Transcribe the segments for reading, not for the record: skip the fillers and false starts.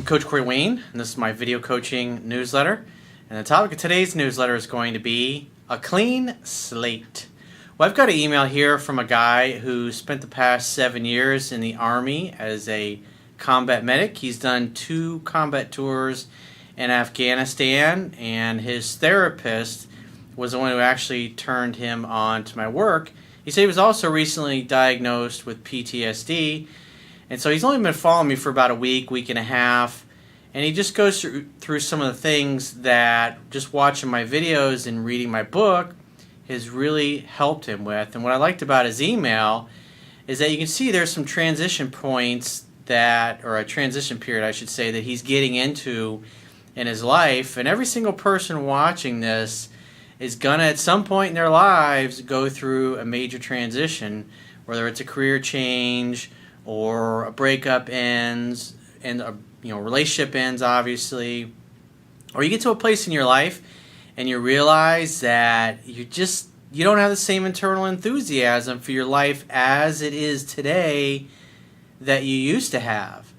Coach Corey Wayne, and this is my video coaching newsletter. And the topic of today's newsletter is going to be a clean slate. Well, I've got an email here from a guy who spent the past 7 years in the Army as a combat medic. He's done 2 combat tours in Afghanistan, and his therapist was the one who actually turned him on to my work. He said he was also recently diagnosed with PTSD, and so he's only been following me for about a week and a half, and he just goes through some of the things that just watching my videos and reading my book has really helped him with. And what I liked about his email is that you can see there's some transition points or a transition period, I should say, that he's getting into in his life. And every single person watching this is gonna, at some point in their lives, go through a major transition, whether it's a career change or a breakup ends and a relationship ends, obviously, or you get to a place in your life and you realize that you don't have the same internal enthusiasm for your life as it is today that you used to have.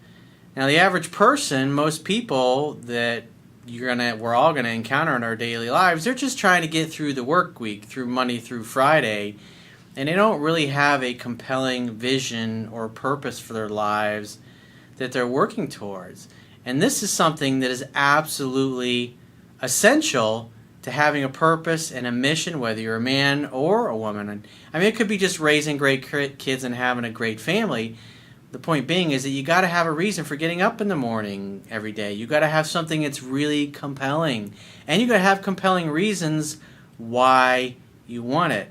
Now, the average person, most people that we're all gonna encounter in our daily lives, they're just trying to get through the work week, through Monday through Friday, and they don't really have a compelling vision or purpose for their lives that they're working towards. And this is something that is absolutely essential to having a purpose and a mission, whether you're a man or a woman. I mean, it could be just raising great kids and having a great family. The point being is that you got to have a reason for getting up in the morning every day. You got to have something that's really compelling, and you got to have compelling reasons why you want it.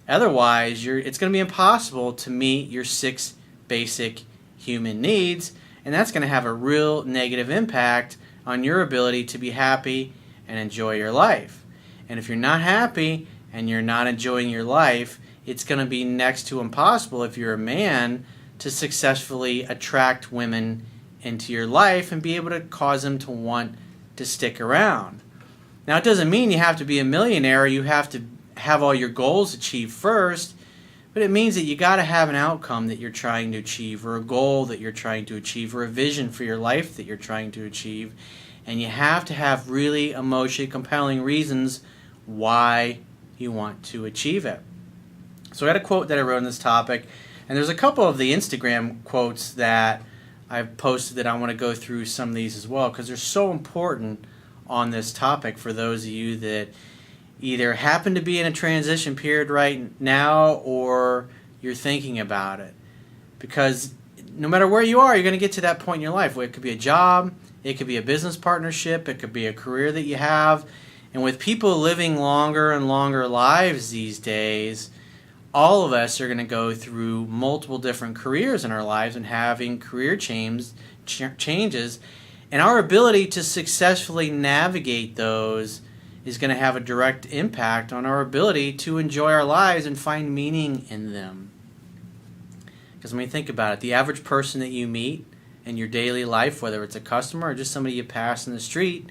Otherwise, it's going to be impossible to meet your 6 basic human needs, and that's going to have a real negative impact on your ability to be happy and enjoy your life. And if you're not happy and you're not enjoying your life, it's going to be next to impossible if you're a man to successfully attract women into your life and be able to cause them to want to stick around. Now, it doesn't mean you have to be a millionaire, you have to have all your goals achieved first, but it means that you got to have an outcome that you're trying to achieve, or a goal that you're trying to achieve, or a vision for your life that you're trying to achieve, and you have to have really emotionally compelling reasons why you want to achieve it. So I got a quote that I wrote on this topic, and there's a couple of the Instagram quotes that I've posted that I want to go through some of these as well, because they're so important on this topic for those of you that either happen to be in a transition period right now or you're thinking about it. Because no matter where you are, you're going to get to that point in your life where it could be a job, it could be a business partnership, it could be a career that you have. And with people living longer and longer lives these days, all of us are going to go through multiple different careers in our lives and having career changes. And our ability to successfully navigate those is going to have a direct impact on our ability to enjoy our lives and find meaning in them. Because when you think about it, the average person that you meet in your daily life, whether it's a customer or just somebody you pass in the street,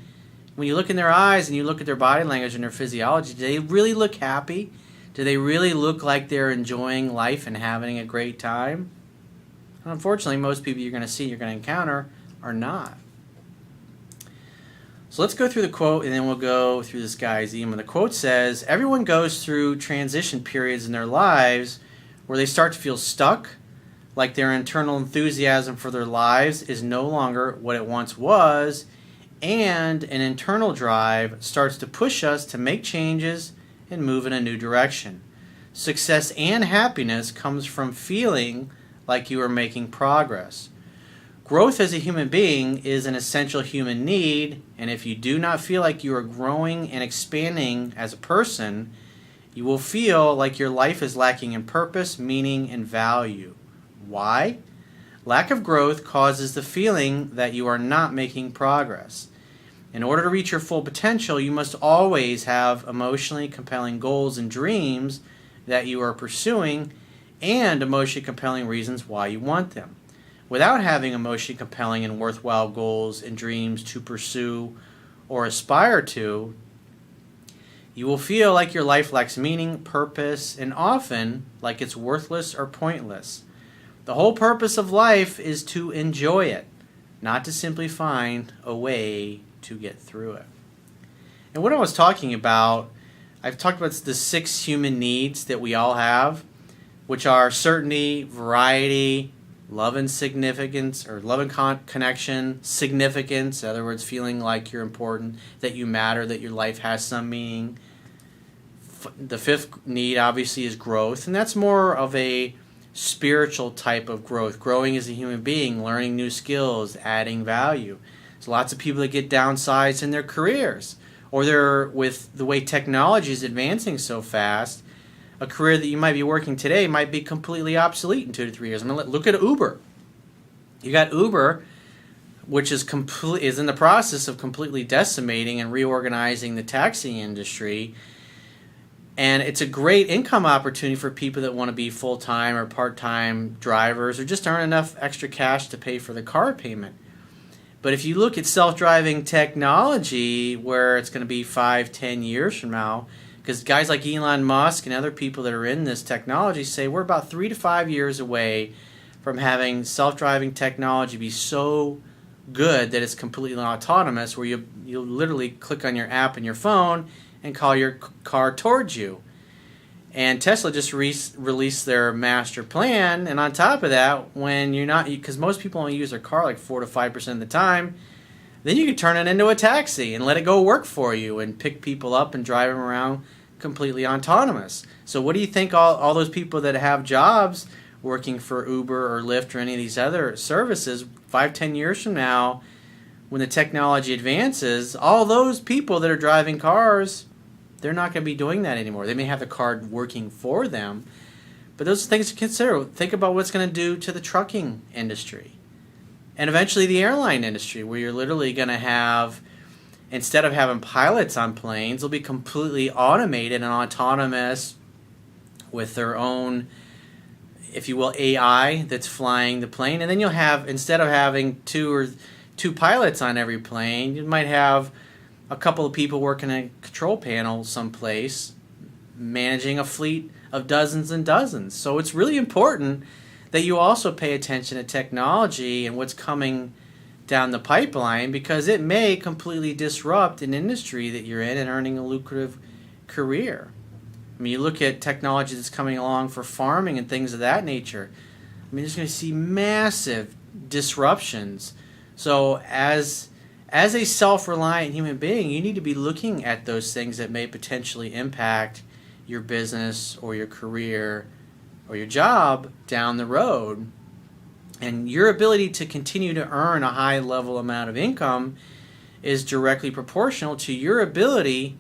when you look in their eyes and you look at their body language and their physiology, do they really look happy? Do they really look like they're enjoying life and having a great time? And unfortunately, most people you're going to encounter are not. So let's go through the quote, and then we'll go through this guy's email. The quote says, everyone goes through transition periods in their lives where they start to feel stuck, like their internal enthusiasm for their lives is no longer what it once was, and an internal drive starts to push us to make changes and move in a new direction. Success and happiness comes from feeling like you are making progress. Growth as a human being is an essential human need, and if you do not feel like you are growing and expanding as a person, you will feel like your life is lacking in purpose, meaning, and value. Why? Lack of growth causes the feeling that you are not making progress. In order to reach your full potential, you must always have emotionally compelling goals and dreams that you are pursuing, and emotionally compelling reasons why you want them. Without having emotionally compelling and worthwhile goals and dreams to pursue or aspire to, you will feel like your life lacks meaning, purpose, and often like it's worthless or pointless. The whole purpose of life is to enjoy it, not to simply find a way to get through it. And what I was talking about, I've talked about the 6 human needs that we all have, which are certainty, variety, love and significance, or love and connection, significance, in other words, feeling like you're important, that you matter, that your life has some meaning. The 5th need, obviously, is growth, and that's more of a spiritual type of growth, growing as a human being, learning new skills, adding value. There's lots of people that get downsized in their careers, or they're, with the way technology is advancing so fast, a career that you might be working today might be completely obsolete in 2 to 3 years. I mean, look at Uber. You got Uber, which is in the process of completely decimating and reorganizing the taxi industry. And it's a great income opportunity for people that want to be full-time or part-time drivers or just earn enough extra cash to pay for the car payment. But if you look at self-driving technology, where it's going to be 5-10 years from now, because guys like Elon Musk and other people that are in this technology say we're about 3 to 5 years away from having self-driving technology be so good that it's completely autonomous, where you'll literally click on your app in your phone and call your car towards you. And Tesla just released their master plan, and on top of that, when you're not, because most people only use their car like 4 to 5% of the time, then you can turn it into a taxi and let it go work for you and pick people up and drive them around completely autonomous. So what do you think all those people that have jobs working for Uber or Lyft or any of these other services, 5-10 years from now, when the technology advances, all those people that are driving cars, they're not going to be doing that anymore. They may have the car working for them, but those are things to consider. Think about what's going to do to the trucking industry and eventually the airline industry, where you're literally going to have, instead of having pilots on planes, they'll be completely automated and autonomous with their own, if you will, AI that's flying the plane. And then you'll have, instead of having two pilots on every plane, you might have a couple of people working a control panel someplace, managing a fleet of dozens and dozens. So it's really important that you also pay attention to technology and what's coming down the pipeline, because it may completely disrupt an industry that you're in and earning a lucrative career. I mean, you look at technology that's coming along for farming and things of that nature. I mean, you're going to see massive disruptions. So as a self-reliant human being, you need to be looking at those things that may potentially impact your business or your career or your job down the road. And your ability to continue to earn a high level amount of income is directly proportional to your ability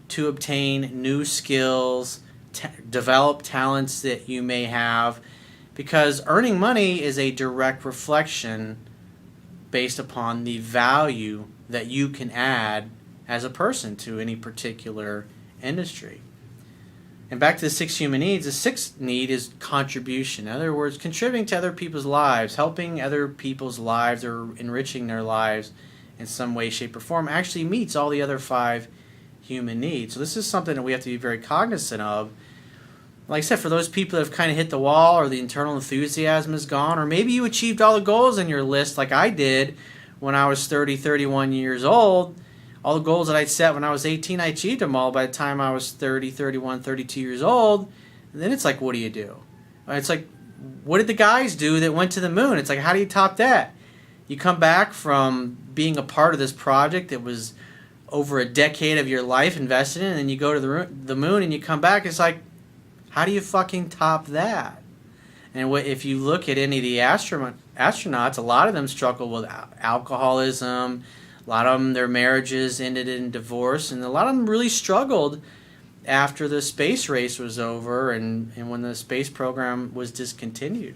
to obtain new skills, develop talents that you may have, because earning money is a direct reflection based upon the value that you can add as a person to any particular industry. And back to the 6 human needs, the 6th need is contribution. In other words, contributing to other people's lives, helping other people's lives or enriching their lives in some way, shape, or form actually meets all the other 5 human needs. So this is something that we have to be very cognizant of. Like I said, for those people that have kind of hit the wall, or the internal enthusiasm is gone, or maybe you achieved all the goals on your list like I did when I was 31 years old. All the goals that I set when I was 18, I achieved them all by the time I was 31, 32 years old. And then it's like, what do you do? It's like, what did the guys do that went to the moon? It's like, how do you top that? You come back from being a part of this project that was over a decade of your life invested in, and then you go to the moon and you come back, it's like, how do you fucking top that? And if you look at any of the astronauts, a lot of them struggle with alcoholism. A lot of them, their marriages ended in divorce, and a lot of them really struggled after the space race was over and when the space program was discontinued.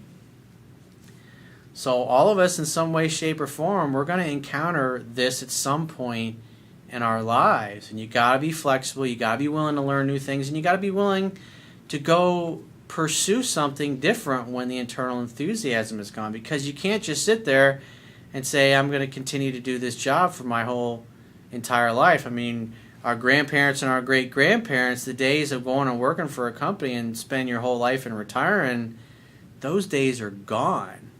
So all of us, in some way, shape, or form, we're going to encounter this at some point in our lives. And you got to be flexible, you got to be willing to learn new things, and you got to be willing to go pursue something different when the internal enthusiasm is gone, because you can't just sit there and say, I'm going to continue to do this job for my whole entire life. I mean, our grandparents and our great-grandparents, the days of going and working for a company and spending your whole life and retiring, those days are gone.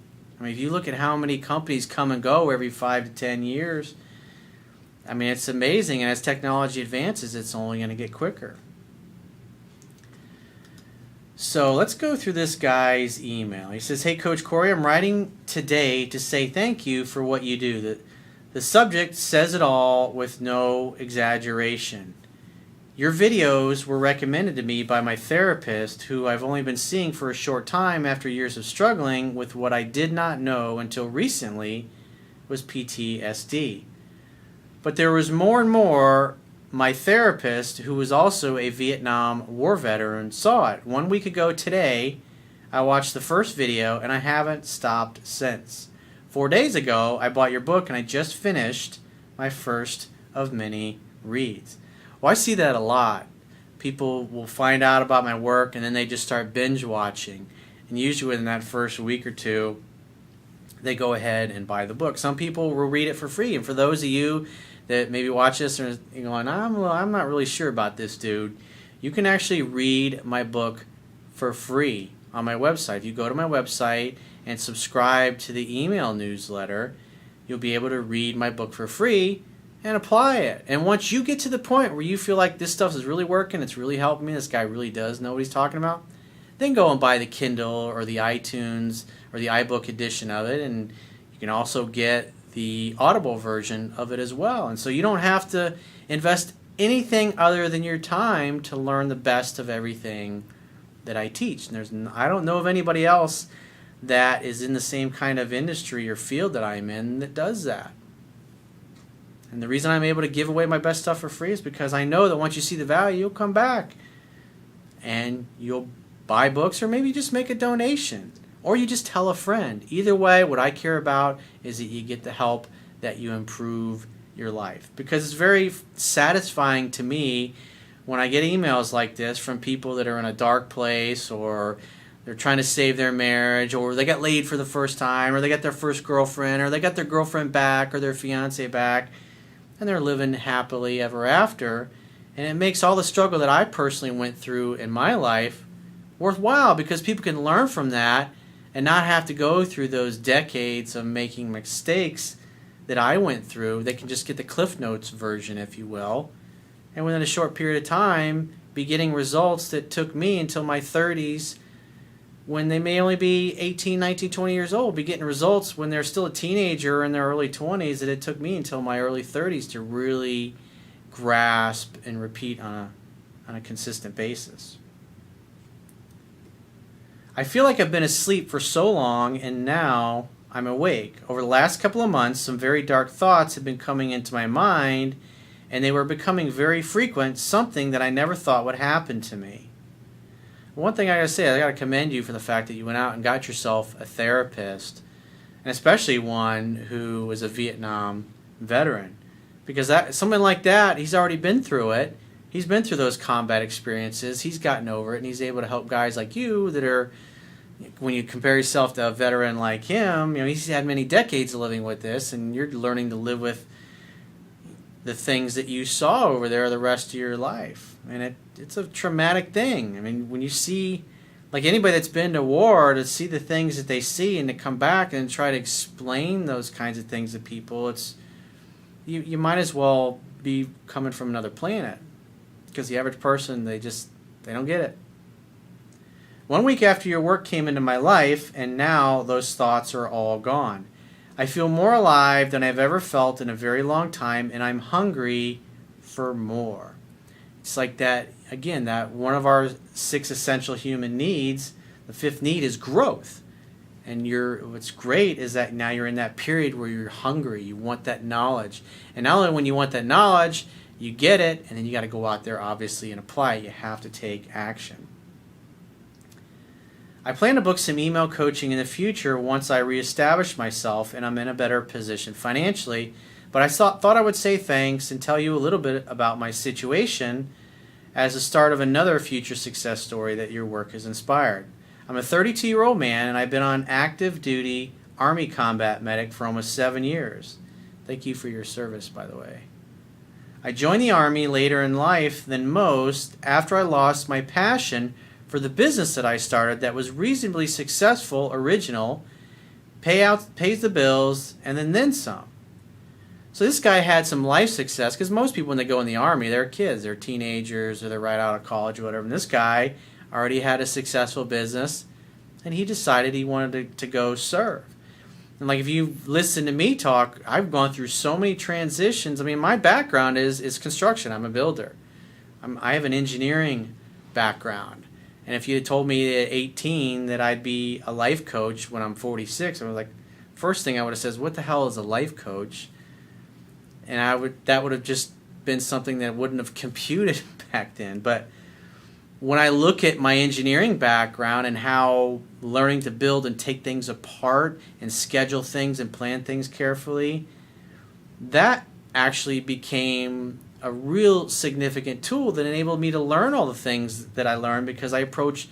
I mean, if you look at how many companies come and go every 5 to 10 years, I mean, it's amazing. And as technology advances, it's only going to get quicker. So let's go through this guy's email. He says, "Hey, Coach Corey, I'm writing today to say thank you for what you do. The subject says it all with no exaggeration. Your videos were recommended to me by my therapist, who I've only been seeing for a short time after years of struggling with what I did not know until recently was PTSD. But there was more and more. My therapist, who was also a Vietnam War veteran, saw it. 1 week ago today, I watched the first video, and I haven't stopped since. 4 days ago, I bought your book, and I just finished my first of many reads." Well, I see that a lot. People will find out about my work, and then they just start binge watching. And usually within that first week or two, they go ahead and buy the book. Some people will read it for free. And for those of you that maybe watch this and you're going, I'm not really sure about this dude, you can actually read my book for free on my website. If you go to my website and subscribe to the email newsletter, you'll be able to read my book for free and apply it. And once you get to the point where you feel like this stuff is really working, it's really helping me, this guy really does know what he's talking about, then go and buy the Kindle or the iTunes or the iBook edition of it, and you can also get the Audible version of it as well. And so you don't have to invest anything other than your time to learn the best of everything that I teach. And I don't know of anybody else that is in the same kind of industry or field that I'm in that does that. And the reason I'm able to give away my best stuff for free is because I know that once you see the value, you'll come back and you'll buy books, or maybe just make a donation, or you just tell a friend. Either way, what I care about is that you get the help, that you improve your life. Because it's very satisfying to me when I get emails like this from people that are in a dark place, or they're trying to save their marriage, or they got laid for the first time, or they got their first girlfriend, or they got their girlfriend back, or their fiance back, and they're living happily ever after. And it makes all the struggle that I personally went through in my life worthwhile, because people can learn from that and not have to go through those decades of making mistakes that I went through. They can just get the Cliff Notes version, if you will, and within a short period of time be getting results that took me until my 30s, when they may only be 18, 19, 20 years old, be getting results when they're still a teenager in their early 20s, that it took me until my early 30s to really grasp and repeat on a consistent basis. I feel like I've been asleep for so long, and now I'm awake. Over the last couple of months, some very dark thoughts have been coming into my mind, and they were becoming very frequent, something that I never thought would happen to me. One thing I gotta say, I gotta commend you for the fact that you went out and got yourself a therapist, and especially one who was a Vietnam veteran. Because someone like that, he's already been through it. He's been through those combat experiences. He's gotten over it, and he's able to help guys like you that are, when you compare yourself to a veteran like him, he's had many decades of living with this, and you're learning to live with the things that you saw over there the rest of your life. And it's a traumatic thing. I mean, when you see, like anybody that's been to war, to see the things that they see and to come back and try to explain those kinds of things to people, it's you might as well be coming from another planet, because the average person, they don't get it. 1 week after your work came into my life, and now those thoughts are all gone. I feel more alive than I've ever felt in a very long time, and I'm hungry for more. It's like that, again, that one of our 6 essential human needs, the 5th need, is growth. And what's great is that now you're in that period where you're hungry, you want that knowledge. And not only when you want that knowledge, you get it, and then you got to go out there, obviously, and apply it. You have to take action. I plan to book some email coaching in the future once I reestablish myself and I'm in a better position financially, but I thought I would say thanks and tell you a little bit about my situation as the start of another future success story that your work has inspired. I'm a 32-year-old man, and I've been on active duty Army combat medic for almost 7 years. Thank you for your service, by the way. I joined the Army later in life than most after I lost my passion for the business that I started that was reasonably successful, original, pays the bills, and then some. So this guy had some life success, because most people when they go in the Army, they're kids, they're teenagers, or they're right out of college or whatever. And this guy already had a successful business, and he decided he wanted to go serve. And like if you listen to me talk, I've gone through so many transitions. I mean, my background is construction. I'm a builder. I have an engineering background. And if you had told me at 18 that I'd be a life coach when I'm 46, I was like, first thing I would have said is, what the hell is a life coach? And that would have just been something that wouldn't have computed back then. But when I look at my engineering background and how learning to build and take things apart and schedule things and plan things carefully, that actually became a real significant tool that enabled me to learn all the things that I learned, because I approached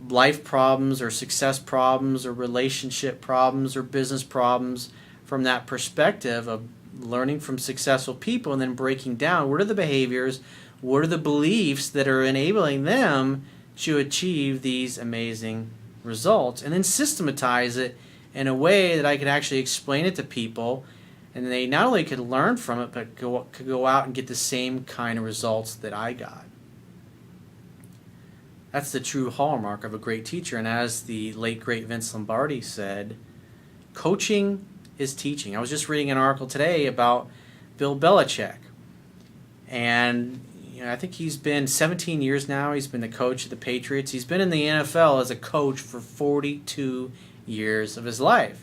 life problems or success problems or relationship problems or business problems from that perspective of learning from successful people and then breaking down what are the behaviors, what are the beliefs that are enabling them to achieve these amazing results, and then systematize it in a way that I could actually explain it to people, and they not only could learn from it, but could go out and get the same kind of results that I got. That's the true hallmark of a great teacher. And as the late, great Vince Lombardi said, coaching is teaching. I was just reading an article today about Bill Belichick. And I think he's been 17 years now. He's been the coach of the Patriots. He's been in the NFL as a coach for 42 years of his life.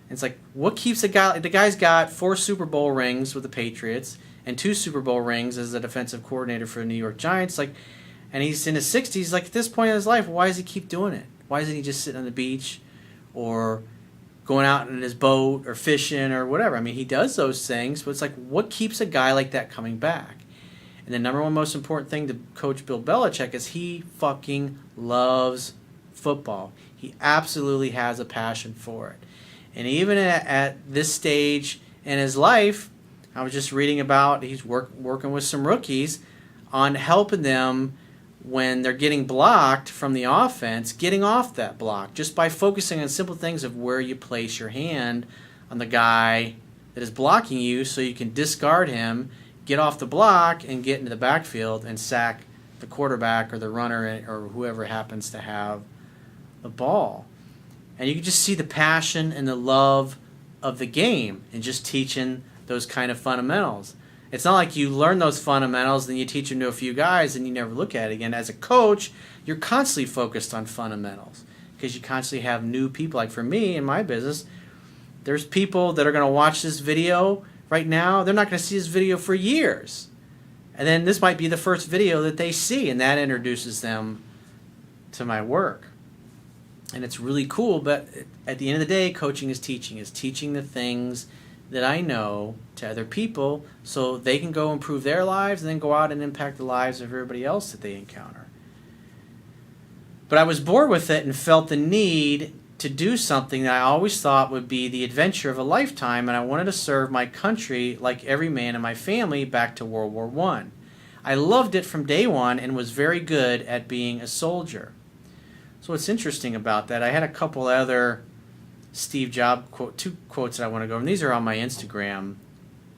It's like, what keeps a guy? The guy's got 4 Super Bowl rings with the Patriots and 2 Super Bowl rings as the defensive coordinator for the New York Giants. And he's in his 60s. Like, at this point in his life, why does he keep doing it? Why isn't he just sitting on the beach or going out in his boat or fishing or whatever? I mean, he does those things, but it's like, what keeps a guy like that coming back? And the number one most important thing to Coach Bill Belichick is he fucking loves football. He absolutely has a passion for it. And even at this stage in his life, I was just reading about he's working with some rookies on helping them when they're getting blocked from the offense, getting off that block, just by focusing on simple things of where you place your hand on the guy that is blocking you so you can discard him, get off the block, and get into the backfield and sack the quarterback or the runner or whoever happens to have the ball. And you can just see the passion and the love of the game in just teaching those kind of fundamentals. It's not like you learn those fundamentals, then you teach them to a few guys and you never look at it again. As a coach, you're constantly focused on fundamentals because you constantly have new people. Like for me in my business, there's people that are going to watch this video right now. They're not going to see this video for years. And then this might be the first video that they see, and that introduces them to my work. And it's really cool, but at the end of the day, coaching is teaching the things that I know to other people so they can go improve their lives and then go out and impact the lives of everybody else that they encounter. But I was bored with it and felt the need to do something that I always thought would be the adventure of a lifetime, and I wanted to serve my country like every man in my family back to World War I. I loved it from day one and was very good at being a soldier. So what's interesting about that, I had a couple other Steve Jobs two quotes that I want to go over. And these are on my Instagram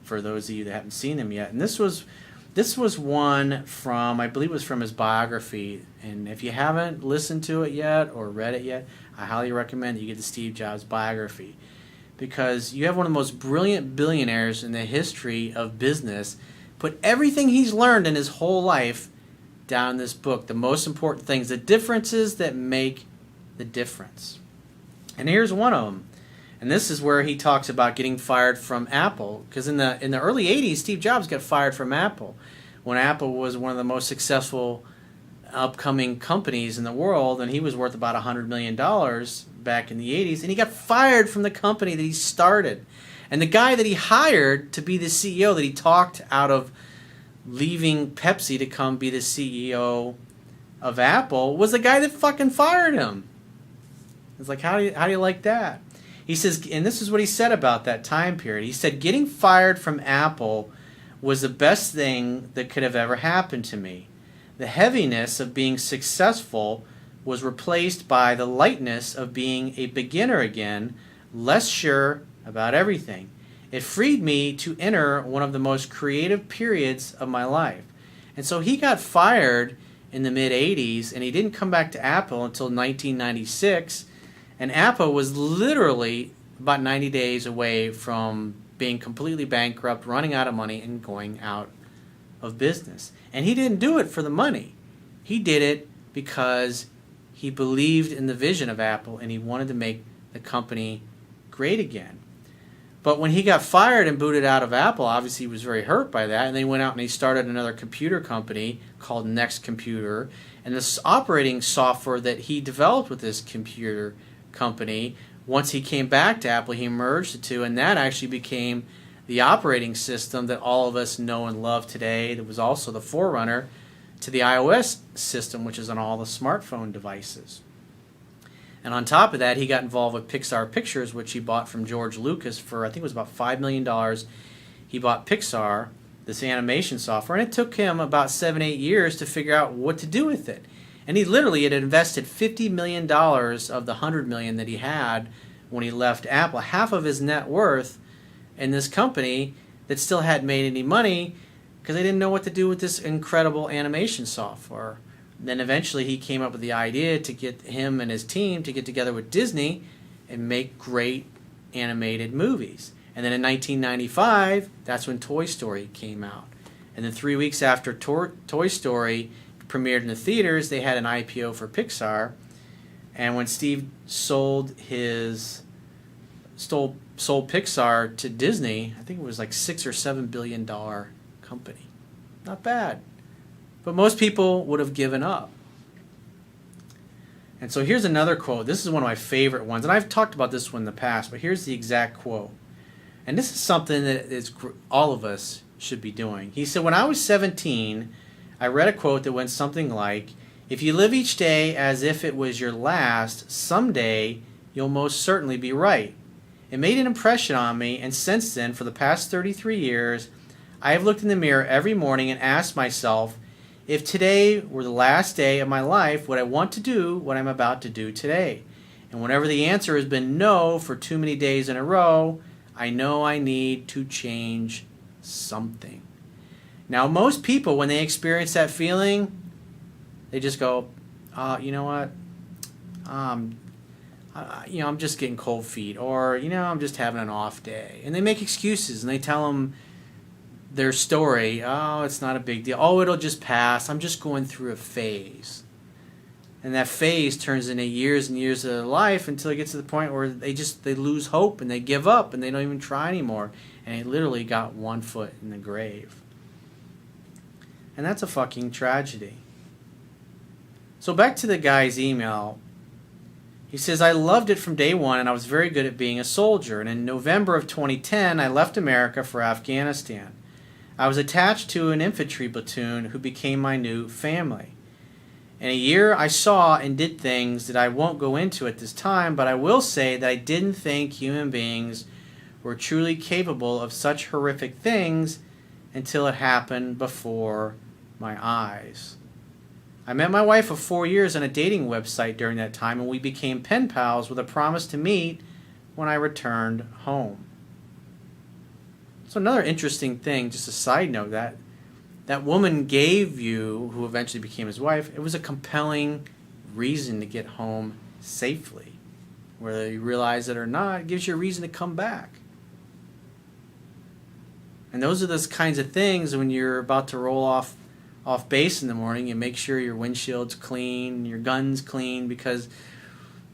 for those of you that haven't seen them yet. And this was one from, I believe it was from his biography. And if you haven't listened to it yet or read it yet, I highly recommend that you get the Steve Jobs biography, because you have one of the most brilliant billionaires in the history of business put everything he's learned in his whole life down in this book, the most important things, the differences that make the difference. And here's one of them. And this is where he talks about getting fired from Apple, because in the early 80s, Steve Jobs got fired from Apple when Apple was one of the most successful upcoming companies in the world, and he was worth about $100 million back in the 80s, and he got fired from the company that he started. And the guy that he hired to be the CEO, that he talked out of leaving Pepsi to come be the CEO of Apple, was the guy that fucking fired him. It's like, how do you like that? He says, and this is what he said about that time period. He said, getting fired from Apple was the best thing that could have ever happened to me. The heaviness of being successful was replaced by the lightness of being a beginner again, less sure about everything. It freed me to enter one of the most creative periods of my life. And so he got fired in the mid-'80s, and he didn't come back to Apple until 1996. And Apple was literally about 90 days away from being completely bankrupt, running out of money, and going out of business. And he didn't do it for the money. He did it because he believed in the vision of Apple, and he wanted to make the company great again. But when he got fired and booted out of Apple, obviously he was very hurt by that, and then he went out and he started another computer company called Next Computer. And this operating software that he developed with this computer company, once he came back to Apple, he merged the two, and that actually became the operating system that all of us know and love today. That was also the forerunner to the iOS system, which is on all the smartphone devices. And on top of that, he got involved with Pixar Pictures, which he bought from George Lucas for, I think it was about $5 million. He bought Pixar, this animation software, and it took him about 7-8 years to figure out what to do with it. And he literally had invested $50 million of the $100 million that he had when he left Apple, half of his net worth, in this company that still hadn't made any money because they didn't know what to do with this incredible animation software. Then eventually he came up with the idea to get him and his team to get together with Disney and make great animated movies. And then in 1995, that's when Toy Story came out. And then 3 weeks after Toy Story premiered in the theaters, they had an IPO for Pixar. And when Steve sold Pixar to Disney, I think it was like $6 or $7 billion company. Not bad. But most people would have given up. And so here's another quote. This is one of my favorite ones, and I've talked about this one in the past, but here's the exact quote. And this is something that all of us should be doing. He said, "When I was 17, I read a quote that went something like, 'If you live each day as if it was your last, someday you'll most certainly be right.' It made an impression on me, and since then, for the past 33 years, I have looked in the mirror every morning and asked myself, if today were the last day of my life, would I want to do what I'm about to do today? And whenever the answer has been no for too many days in a row, I know I need to change something." Now, most people, when they experience that feeling, they just go, you know what? I'm just getting cold feet, or, I'm just having an off day. And they make excuses, and they tell them their story. Oh, it's not a big deal. Oh, it'll just pass. I'm just going through a phase. And that phase turns into years and years of their life until it gets to the point where they lose hope and they give up and they don't even try anymore. And they literally got one foot in the grave. And that's a fucking tragedy. So back to the guy's email. He says, "I loved it from day one, and I was very good at being a soldier. And in November of 2010, I left America for Afghanistan. I was attached to an infantry platoon who became my new family. In a year, I saw and did things that I won't go into at this time, but I will say that I didn't think human beings were truly capable of such horrific things until it happened before my eyes. I met my wife of 4 years on a dating website during that time, and we became pen pals with a promise to meet when I returned home." So another interesting thing, just a side note, that woman gave you, who eventually became his wife, it was a compelling reason to get home safely. Whether you realize it or not, it gives you a reason to come back. And those are those kinds of things when you're about to roll off base in the morning, you make sure your windshield's clean, your gun's clean, because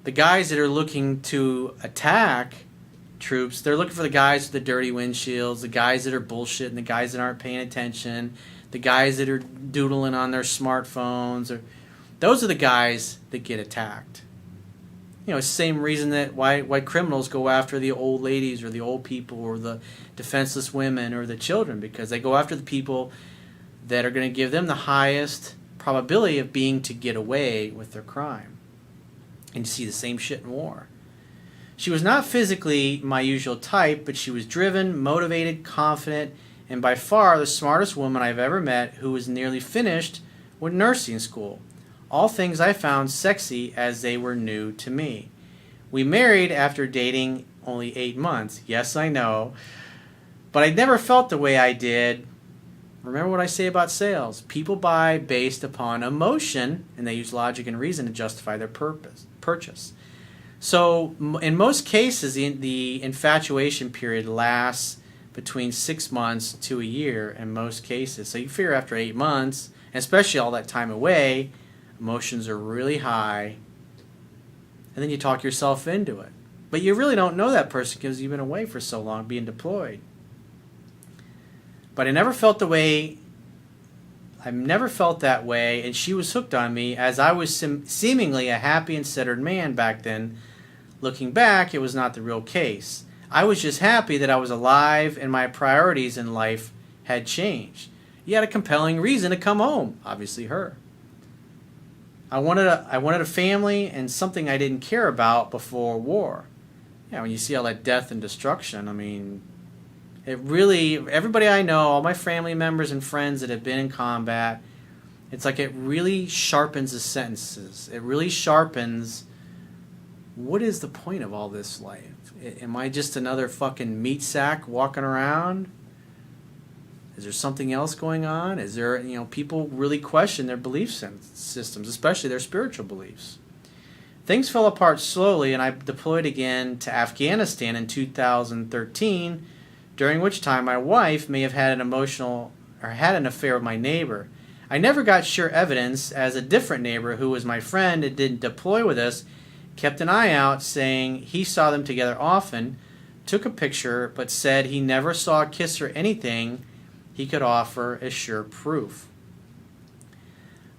the guys that are looking to attack troops, they're looking for the guys with the dirty windshields, the guys that are bullshitting, the guys that aren't paying attention, the guys that are doodling on their smartphones. Those are the guys that get attacked. It's the same reason that why criminals go after the old ladies or the old people or the defenseless women or the children, because they go after the people that are going to give them the highest probability of being to get away with their crime. And you see the same shit in war. She was not physically my usual type, but she was driven, motivated, confident, and by far the smartest woman I've ever met, who was nearly finished with nursing school. All things I found sexy as they were new to me. We married after dating only 8 months. Yes, I know. But I never felt the way I did. Remember what I say about sales. People buy based upon emotion, and they use logic and reason to justify their purchase. So in most cases, the infatuation period lasts between 6 months to a year in most cases. So you figure after 8 months, and especially all that time away, emotions are really high, and then you talk yourself into it. But you really don't know that person because you've been away for so long being deployed. But I never felt that way, and she was hooked on me as I was seemingly a happy and centered man back then. Looking back, it was not the real case. I was just happy that I was alive and my priorities in life had changed. You had a compelling reason to come home, obviously her. I wanted a family and something I didn't care about before war. Yeah, when you see all that death and destruction, I mean, it really, everybody I know, all my family members and friends that have been in combat, it's like it really sharpens the sentences. It really sharpens, what is the point of all this life? Am I just another fucking meat sack walking around? Is there something else going on? Is there, people really question their belief systems, especially their spiritual beliefs. Things fell apart slowly, and I deployed again to Afghanistan in 2013, during which time my wife may have had an affair with my neighbor. I never got sure evidence, as a different neighbor who was my friend and didn't deploy with us kept an eye out, saying he saw them together often, took a picture, but said he never saw a kiss or anything he could offer as sure proof.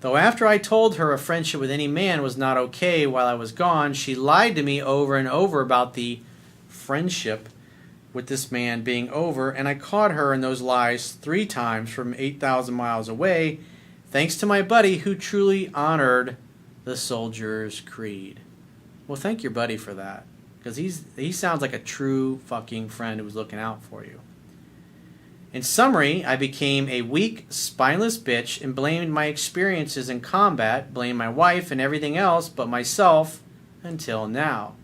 Though after I told her a friendship with any man was not okay while I was gone, she lied to me over and over about the friendship with this man being over, and I caught her in those lies 3 times from 8,000 miles away, thanks to my buddy who truly honored the soldier's creed. Well, thank your buddy for that, because he sounds like a true fucking friend who was looking out for you. In summary, I became a weak, spineless bitch and blamed my experiences in combat, blamed my wife and everything else but myself until now.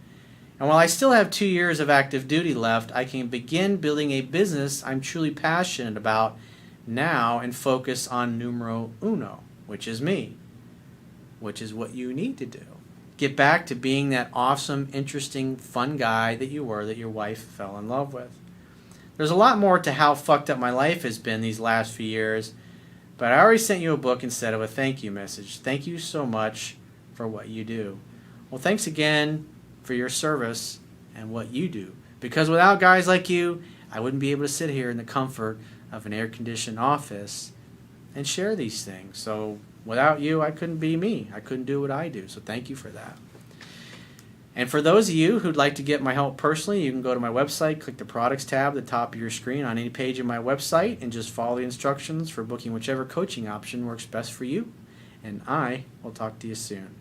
And while I still have 2 years of active duty left, I can begin building a business I'm truly passionate about now and focus on numero uno, which is me, which is what you need to do. Get back to being that awesome, interesting, fun guy that you were, that your wife fell in love with. There's a lot more to how fucked up my life has been these last few years, but I already sent you a book instead of a thank you message. Thank you so much for what you do. Well, thanks again for your service and what you do. Because without guys like you, I wouldn't be able to sit here in the comfort of an air-conditioned office and share these things. So without you, I couldn't be me. I couldn't do what I do. So thank you for that. And for those of you who'd like to get my help personally, you can go to my website, click the products tab at the top of your screen on any page of my website, and just follow the instructions for booking whichever coaching option works best for you. And I will talk to you soon.